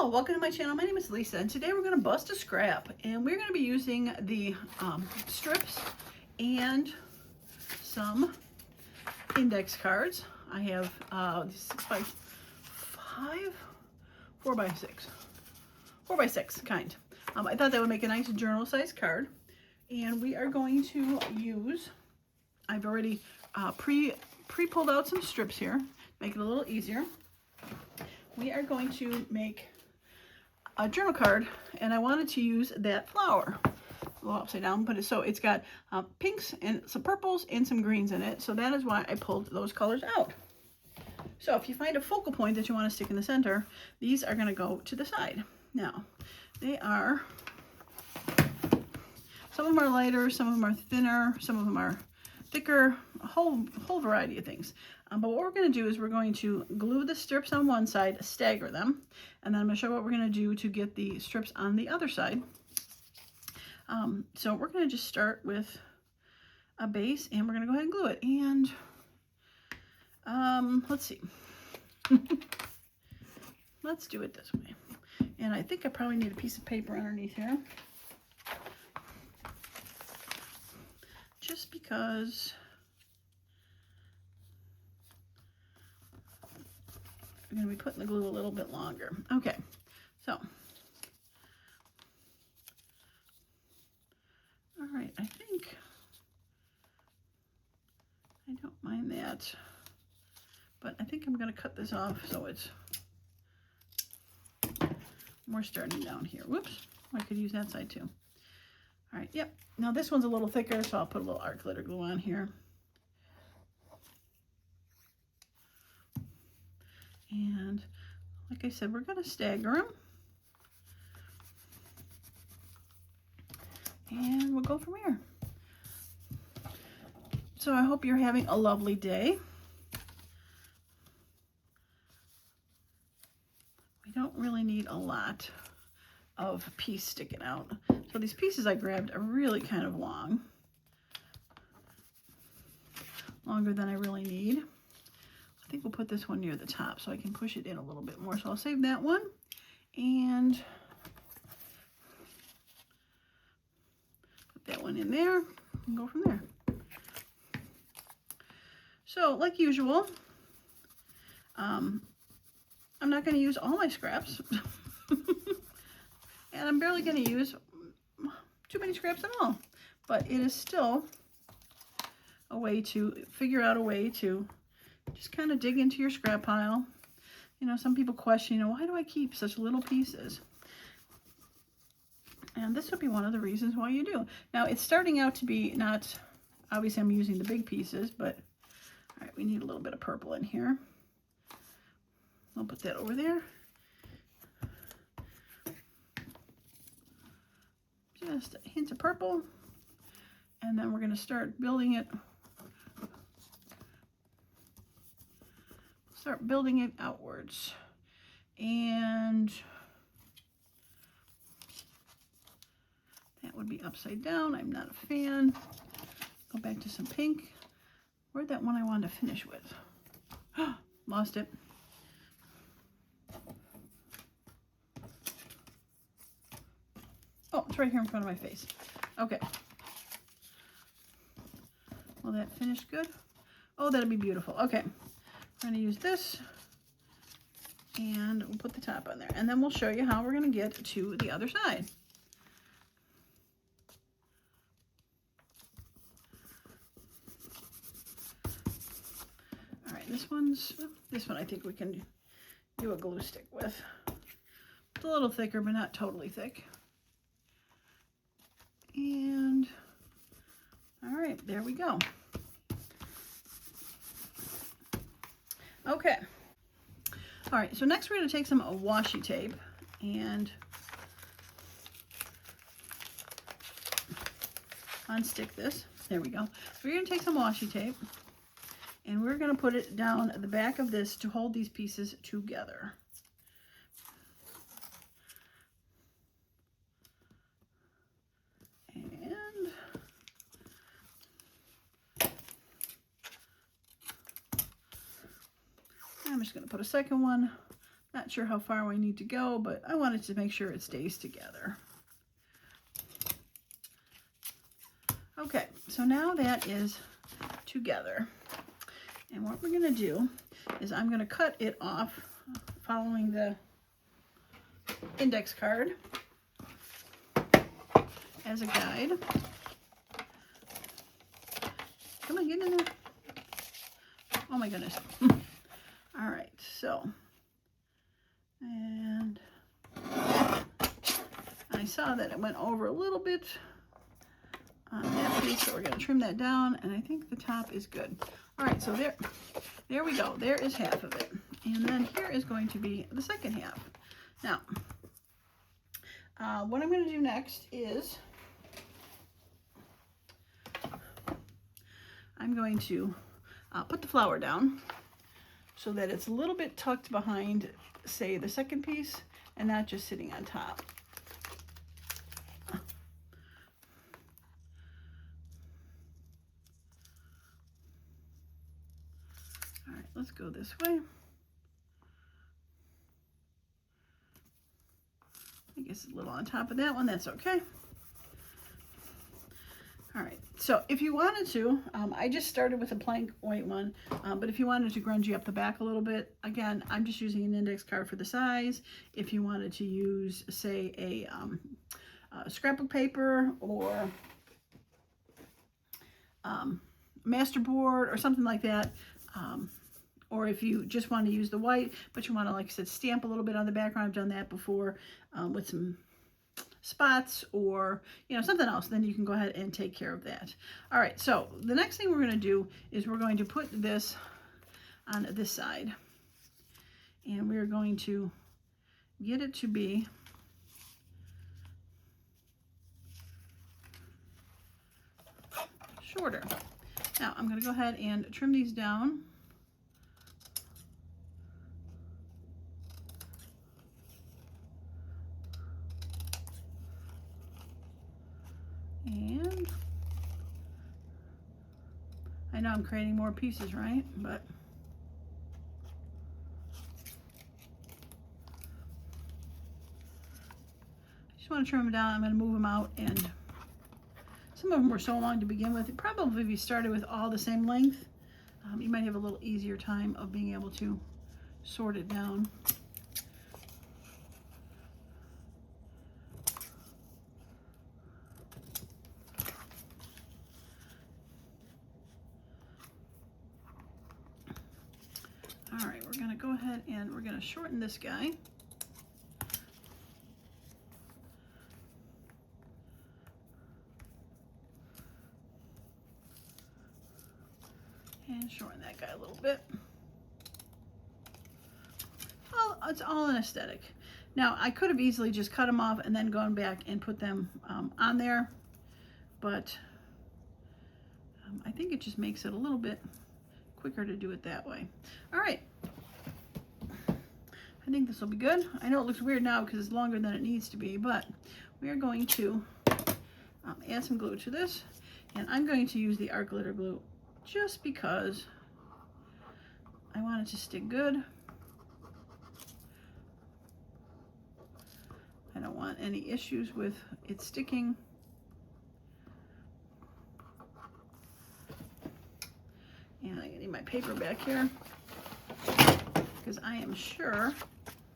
Hello, welcome to my channel. My name is Lisa, and today we're going to bust a scrap, and we're going to be using the strips and some index cards. I have 6x5, 4x6, 4x6 kind. I thought that would make a nice journal size card, and we are going to use, I've already pre-pulled out some strips here, make it a little easier. We are going to make a journal card, and I wanted to use that flower. Go upside down, but it's got pinks and some purples and some greens in it, so that is why I pulled those colors out. So if you find a focal point that you want to stick in the center, these are going to go to the side. Now, they are, some of them are lighter, some of them are thinner, some of them are thicker, a whole variety of things. But what we're going to do is we're going to glue the strips on one side, stagger them, and then I'm going to show you what we're going to do to get the strips on the other side. So we're going to just start with a base, and we're going to go ahead and glue it. And let's see. Let's do it this way. And I think I probably need a piece of paper underneath here, just because I'm going to be putting the glue a little bit longer. Okay, so, all right, I think, I don't mind that, but I think I'm going to cut this off so it's more starting down here. Whoops, I could use that side too. All right, yep. Now this one's a little thicker, so I'll put a little art glitter glue on here. And like I said, we're going to stagger them. And we'll go from here. So I hope you're having a lovely day. We don't really need a lot of piece sticking out. So these pieces I grabbed are really kind of long. Longer than I really need. I think we'll put this one near the top so I can push it in a little bit more. So I'll save that one and put that one in there and go from there. So like usual, I'm not going to use all my scraps. And I'm barely going to use too many scraps at all. But it is still a way to figure out a way to just kind of dig into your scrap pile. You know, some people question, you know, why do I keep such little pieces? And this would be one of the reasons why you do. Now, it's starting out to be not, obviously I'm using the big pieces, but all right, we need a little bit of purple in here. I'll put that over there. Just a hint of purple. And then we're going to start building it. Start building it outwards. And that would be upside down. I'm not a fan. Go back to some pink. Where'd that one I wanted to finish with? Lost it. Oh, it's right here in front of my face. Okay. Will that finish good? Oh, that'll be beautiful. Okay. We're going to use this, and we'll put the top on there. And then we'll show you how we're going to get to the other side. All right, this one I think we can do a glue stick with. It's a little thicker, but not totally thick. And all right, there we go. Okay. All right, so next we're going to take some washi tape and unstick this. There we go. So we're going to take some washi tape and we're going to put it down the back of this to hold these pieces together. I'm just going to put a second one. Not sure how far we need to go, but I wanted to make sure it stays together. Okay, so now that is together. And what we're going to do is I'm going to cut it off following the index card as a guide. Come on, get in there. Oh my goodness. All right, so, and I saw that it went over a little bit on that piece, so we're going to trim that down, and I think the top is good. All right, so there we go. There is half of it. And then here is going to be the second half. Now, what I'm going to do next is I'm going to put the flower down so that it's a little bit tucked behind, say, the second piece, and not just sitting on top. All right, let's go this way. I guess it's a little on top of that one, that's okay. All right, so if you wanted to, I just started with a blank white one, but if you wanted to grungy up the back a little bit, again, I'm just using an index card for the size. If you wanted to use, say, a scrapbook paper or masterboard or something like that, or if you just want to use the white, but you want to, like I said, stamp a little bit on the background, I've done that before with some spots or, you know, something else, then you can go ahead and take care of that. All right, so the next thing we're going to do is we're going to put this on this side, and we're going to get it to be shorter. Now I'm going to go ahead and trim these down. And I know I'm creating more pieces, right? But I just want to trim them down. I'm going to move them out, and some of them were so long to begin with. Probably if you started with all the same length, you might have a little easier time of being able to sort it down. All right, we're going to go ahead and we're going to shorten this guy. And shorten that guy a little bit. It's all an aesthetic. Now, I could have easily just cut them off and then gone back and put them on there, but I think it just makes it a little bit quicker to do it that way. All right. I think this will be good. I know it looks weird now because it's longer than it needs to be, but we are going to add some glue to this, and I'm going to use the art glitter glue just because I want it to stick good. I don't want any issues with it sticking. And I need my paper back here because I am sure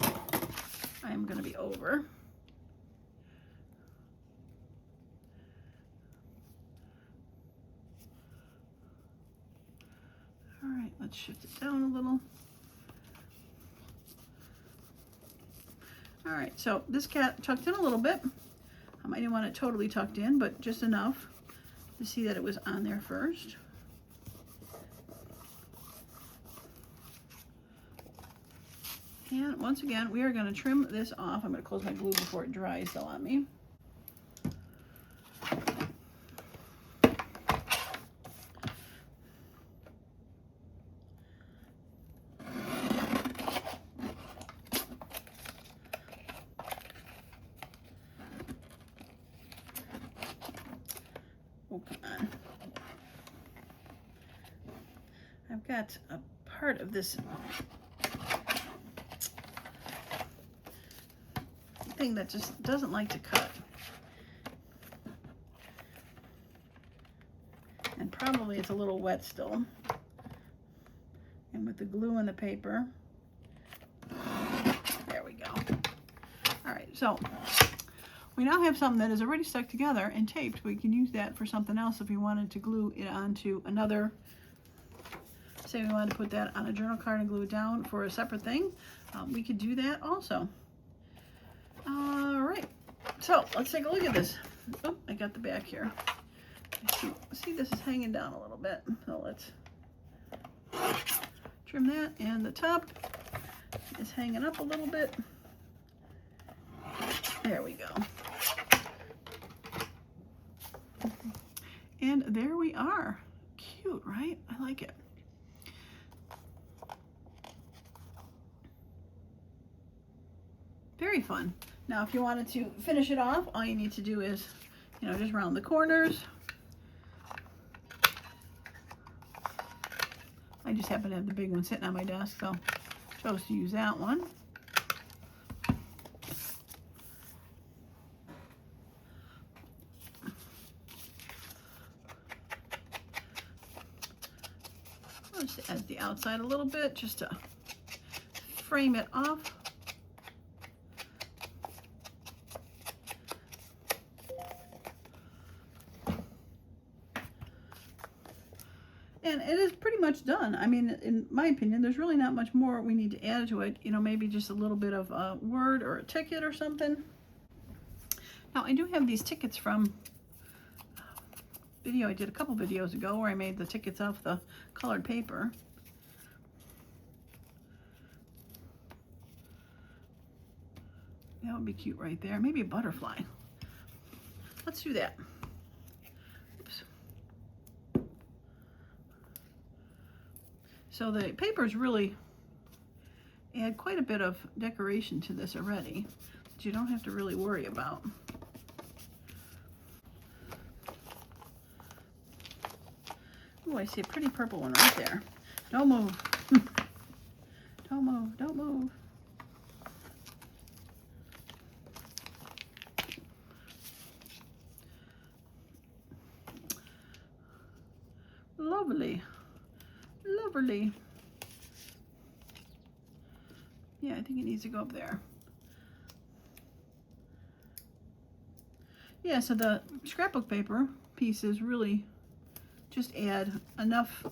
I am going to be over. All right, let's shift it down a little. All right, so this cat tucked in a little bit. I didn't want it totally tucked in, but just enough to see that it was on there first. And once again, we are going to trim this off. I'm going to close my glue before it dries though on me. Oh, come on. I've got a part of this thing that just doesn't like to cut. And probably it's a little wet still. And with the glue and the paper, there we go. All right, so we now have something that is already stuck together and taped. We can use that for something else if we wanted to glue it onto another. Say we wanted to put that on a journal card and glue it down for a separate thing. We could do that also. All right, so let's take a look at this. Oh, I got the back here. See, this is hanging down a little bit. So let's trim that, and the top is hanging up a little bit. There we go. And there we are. Cute, right? I like it. Very fun. Now, if you wanted to finish it off, all you need to do is, you know, just round the corners. I just happen to have the big one sitting on my desk, so I chose to use that one. I'll just add the outside a little bit just to frame it off. And it is pretty much done. I mean, in my opinion, there's really not much more we need to add to it. You know, maybe just a little bit of a word or a ticket or something. Now, I do have these tickets from a video I did a couple videos ago where I made the tickets off the colored paper. That would be cute right there. Maybe a butterfly. Let's do that. Oops. So the papers really add quite a bit of decoration to this already that you don't have to really worry about. Oh, I see a pretty purple one right there. Don't move. Don't move, don't move. Lovely. Lovely. Yeah, I think it needs to go up there. Yeah, so the scrapbook paper pieces really just add enough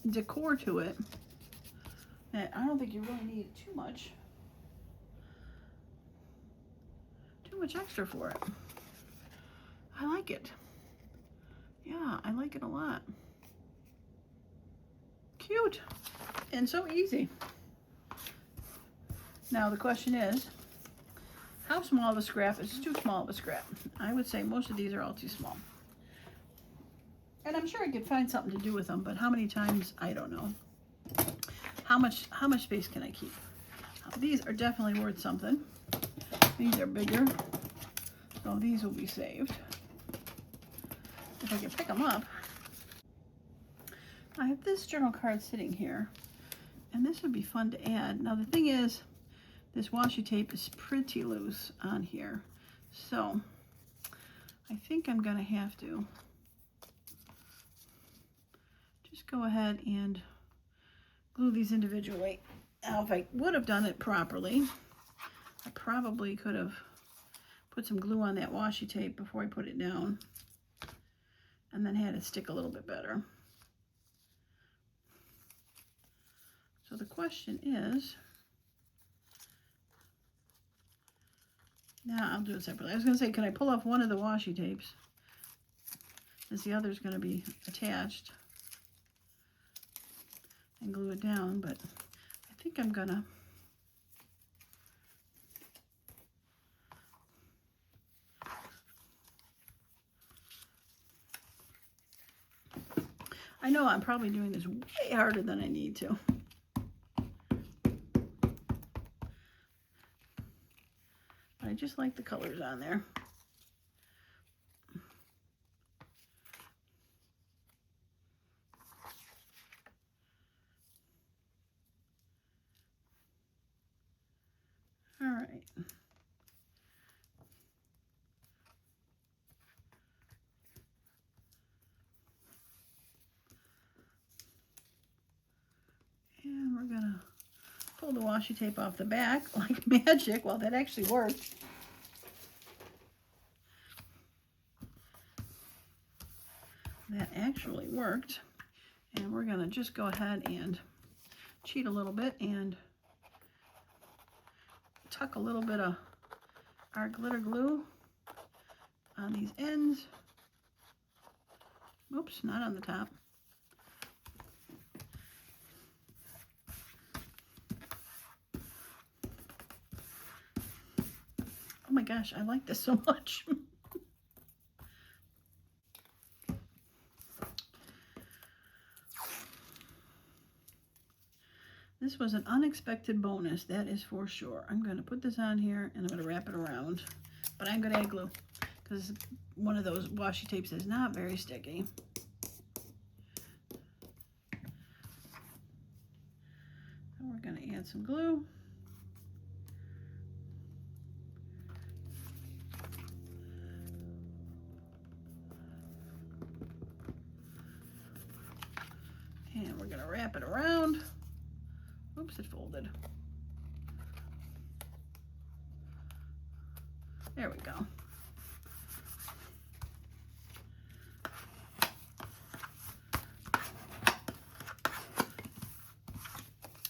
decor to it that I don't think you really need too much extra for it. I like it. Yeah, I like it a lot. Cute and so easy. Now the question is, how small of a scrap is too small of a scrap? I would say most of these are all too small. And I'm sure I could find something to do with them, but how many times, I don't know. How much space can I keep? These are definitely worth something. These are bigger, so these will be saved. If I can pick them up. I have this journal card sitting here, and this would be fun to add. Now the thing is, this washi tape is pretty loose on here, so I think I'm gonna have to just go ahead and glue these individually. Now if I would have done it properly, I probably could have put some glue on that washi tape before I put it down and then had it stick a little bit better. So the question is, now I'll do it separately. I was going to say, can I pull off one of the washi tapes as the other is going to be attached and glue it down, but I think I'm going to I know I'm probably doing this way harder than I need to. I just like the colors on there. All right. washi tape off the back like magic. Well, that actually worked. That actually worked. And we're going to just go ahead and cheat a little bit and tuck a little bit of our glitter glue on these ends. Oops, not on the top. Oh my gosh, I like this so much. This was an unexpected bonus, that is for sure. I'm going to put this on here and I'm going to wrap it around. But I'm going to add glue because one of those washi tapes is not very sticky. So we're going to add some glue. And we're going to wrap it around. Oops, it folded. There we go.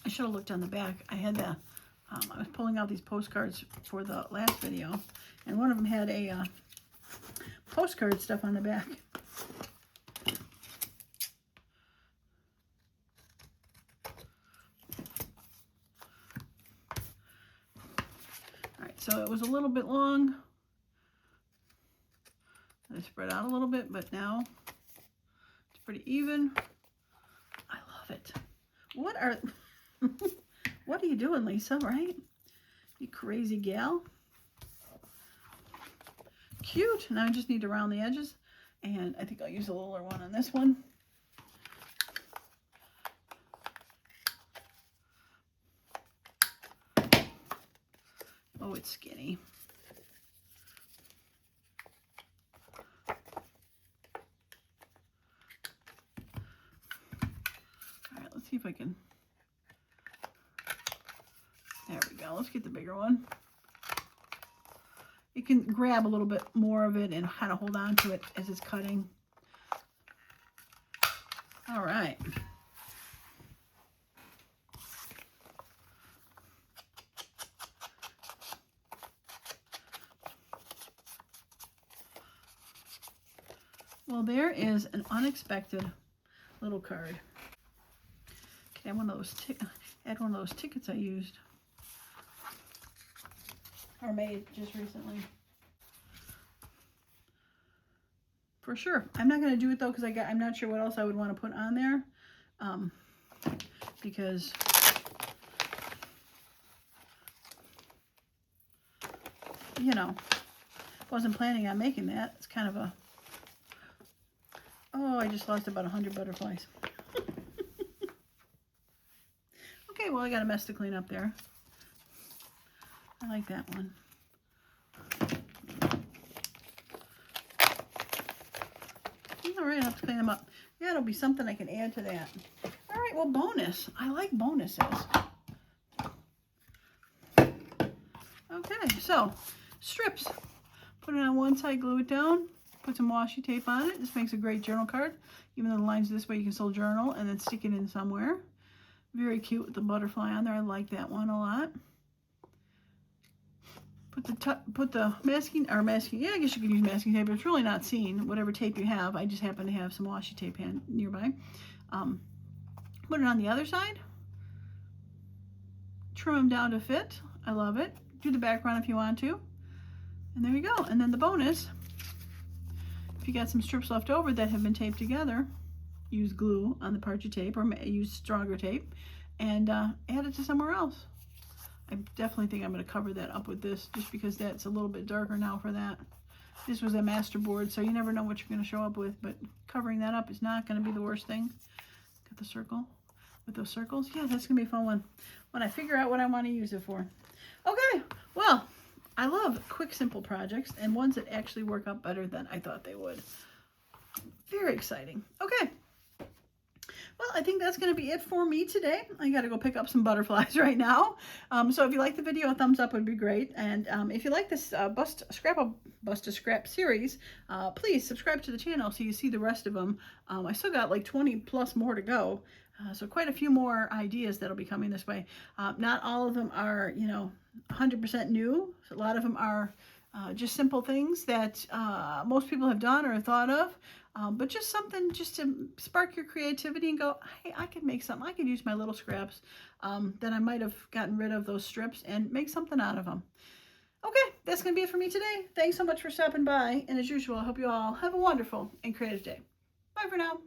I should have looked on the back. I had the, I was pulling out these postcards for the last video, and one of them had a postcard stuff on the back. So it was a little bit long. I spread out a little bit, but now it's pretty even. I love it. What are what are you doing, Lisa, right? You crazy gal. Cute. Now I just need to round the edges, and I think I'll use a littler one on this one. Oh, it's skinny. All right, let's see if I can. There we go. Let's get the bigger one. You can grab a little bit more of it and kind of hold on to it as it's cutting. All right. Well, there is an unexpected little card. Okay, add one of those tickets I used or made just recently. For sure. I'm not going to do it though because I'm not sure what else I would want to put on there. Because you know, wasn't planning on making that. It's kind of a, oh, I just lost about 100 butterflies. Okay, well, I got a mess to clean up there. I like that one. All right, I'll have to clean them up. Yeah, it'll be something I can add to that. All right, well, bonus. I like bonuses. Okay, so strips. Put it on one side, glue it down, put some washi tape on it. This makes a great journal card. Even though the line's this way, you can still journal and then stick it in somewhere. Very cute with the butterfly on there. I like that one a lot. Put the masking, yeah, I guess you could use masking tape, but it's really not seen. Whatever tape you have, I just happen to have some washi tape nearby. Put it on the other side. Trim them down to fit. I love it. Do the background if you want to. And there you go. And then the bonus, if you got some strips left over that have been taped together, use glue on the part you tape or use stronger tape and add it to somewhere else. I definitely think I'm going to cover that up with this just because that's a little bit darker now for that. This was a master board, so you never know what you're going to show up with, but covering that up is not going to be the worst thing. Got the circle with those circles. Yeah, that's going to be a fun one when I figure out what I want to use it for. Okay, well, I love quick, simple projects and ones that actually work out better than I thought they would. Very exciting. Okay. Well, I think that's going to be it for me today. I got to go pick up some butterflies right now. So if you like the video, a thumbs up would be great. And if you like this Bust a Scrap series, please subscribe to the channel so you see the rest of them. I still got like 20 plus more to go. So quite a few more ideas that'll be coming this way. Not all of them are, 100% new. A lot of them are just simple things that most people have done or thought of. But just something just to spark your creativity and go, hey, I could make something. I could use my little scraps that I might have gotten rid of those strips and make something out of them. Okay, that's going to be it for me today. Thanks so much for stopping by. And as usual, I hope you all have a wonderful and creative day. Bye for now.